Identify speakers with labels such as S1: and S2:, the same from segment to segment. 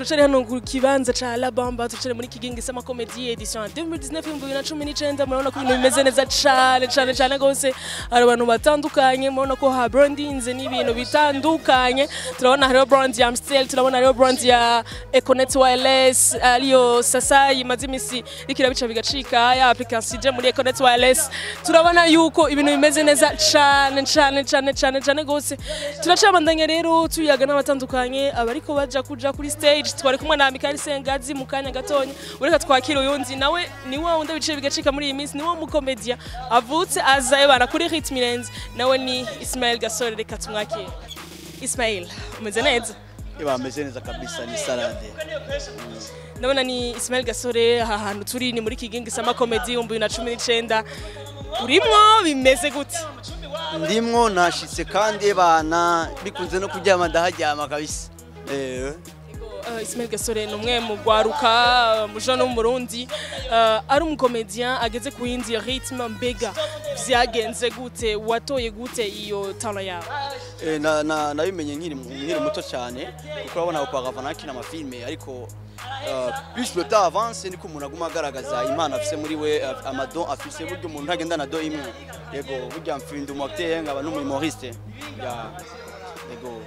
S1: Tuchari hano ku kibanza cha La Bamba tuchari muri Kigingi sama comedy edition 2019 murabona ko ibintu bimeze neza cyane gose hari abantu batandukanye murabona ko ha brandings n'ibintu bitandukanye turabona hariho brand ya Amstel turabona hariho brand ya Econet Wireless aliyo sasa imaze imisi ikira bica bigacika ya application je muri Econet Wireless turabona yuko ibintu bimeze neza cyane gose turacabandanya rero tuyaga n'abatandukanye abariko baja kuja kuri stage twari kumwe na Mikali Sengazi mu kanya gatonye ureka twakira uyundi nawe ni wa wundi bice bigacika muri iyi minsi ni wa mu comedian avutse azaye bana kuri Ritme Lens nawe ni Ismail GASORE reka tumwakire Ismail umeze neza
S2: ameze neza kabisa ni salade
S1: ndabona ni Ismail GASORE aha hantu turi ni muri Kigingi sama comedy 2019 urimwo bimeze gute
S2: ndimwo nashitse kandi bana bikunze no kuryama ndahajyama kabisa
S1: Ismail GASORE numwe mu gwaruka mujo no mu Burundi ari umkomedian ageze ku yindi Ritme mbega vyagenze gute watoye gute iyo talent yawe
S2: nabimenye nkiri muto cyane kuko urabona auparavant nakina amafilme ariko plus le temps avance niko umuntu aguma agaragaza imana afise muri we amadon afise buryo umuntu ntagenda na do imwe yego burya mfinda umacteur ngaba n'umumoriste yego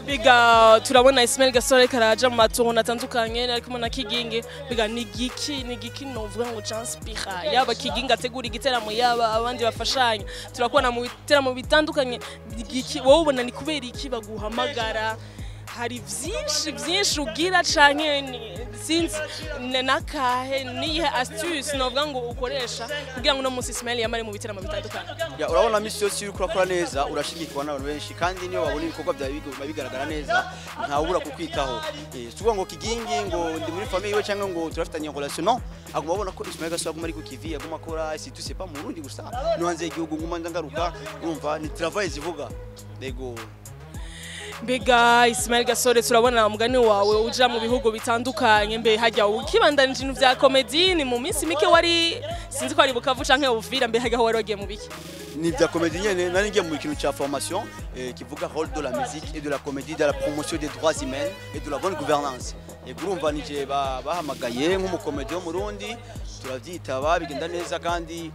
S1: biga turabona Ismail GASORE karaja mu matongo atandukanye ariko na Kigingi biga ni giki novuga ngo transpira yaba Kigingi ategura igiteramo yaba abandi bafashanya turakubona mu biteramo bitandukanye giki wowe ubona ni kubera iki baguhamagara hari vyinshi ugira canke sinzi nakahe nihe astuce novuga ngo ukoresha kugira ngo no munsi Ismail yamare mu biteramo bitandukanye
S2: ya urabona misi yose uri kurakora neza urashigikwa n'abantu benshi kandi niyo babona ibikorwa byawe bigaragara neza ntawubura kukwitaho suvuga ngo Kigingi ngo ndi muri famille we cyangwa ngo turafitanye relation non aguma babona ko Ismail GASORE aguma ari ku kivi aguma akora si tu sais pas mu Burundi gusa no hanze y'igihugu nguma ndangaruka urumva ni travail zivuga yego
S1: Mbega Ismail GASORE turabona umugani wawe uja mu bihugu bitandukanye mbe hajya ukibandanije ibintu vya comedy ni mu minsi mike wari sinzi ko ari Bukavu canke Uvira mbe hajya wari wagiye mu biki
S2: ni vya comedy nyene nari ngiye mu kintu ca formation kivuga rôle de la musique et de la comédie dans la promotion des droits humains et de la bonne gouvernance urumva nije bahamagaye nk'umukomedi wo mu Burundi turavyitaba bigenda neza kandi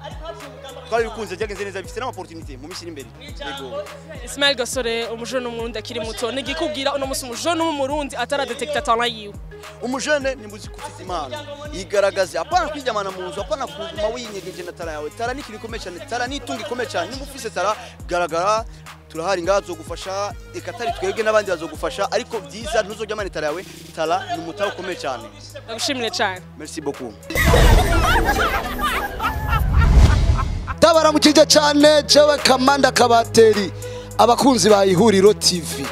S2: twari bikunze byagenze neza bifite n'opportunité mu minsi imbere yego
S1: Ismail GASORE umujene w'umurundi akiri muto nigikubwira uno musi umujene w'umurundi ataradetecta talent yiwe
S2: umujene ni muzi kufite impano yigaragaza apana kwijamana mu nzu apana kuguma winyegeje na tara yawe tara nikiri komeye cyane tara nitunga ikomeye cyane nimba ufise tara garagara turahari ngazo gufasha ekatari twebwe n'abandi bazogufasha ariko byiza ntuzojyamane tara yawe tara ni umutaho ukomeye cyane
S1: ndagushimire cyane
S2: merci beaucoup
S3: Tabaramukije cyane jewe Kamanda Kabateri abakunzi ba Ihuriro TV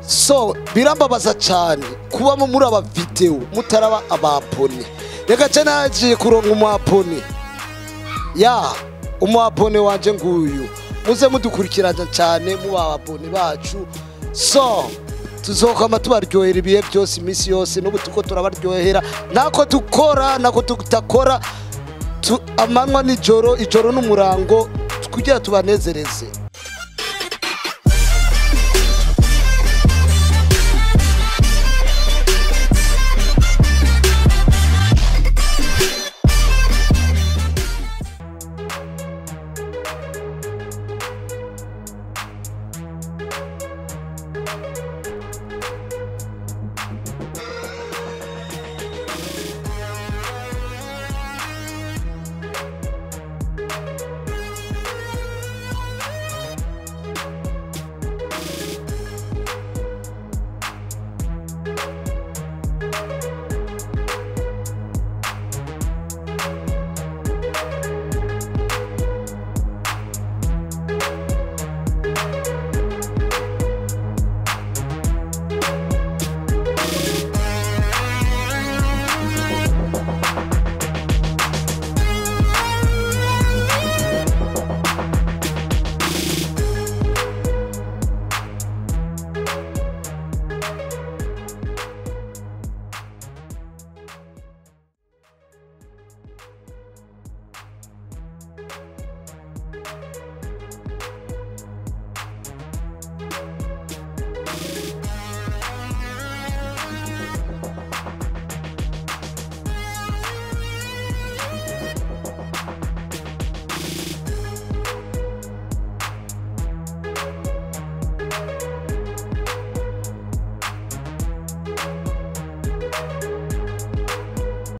S3: so birambabaza cyane kuba muri aba video mutaraba abapone reka cyane nagiye kuronka umwapone ya umwapone wanje nguyu muze mudukurikirana cyane mu babone bacu so tuzokama tubaryohera ibihe byose imisi yose n'ubu tuko turabaryohera nako dukora nako tutakora amanywa n'ijoro n'umurango kugira tubanezereze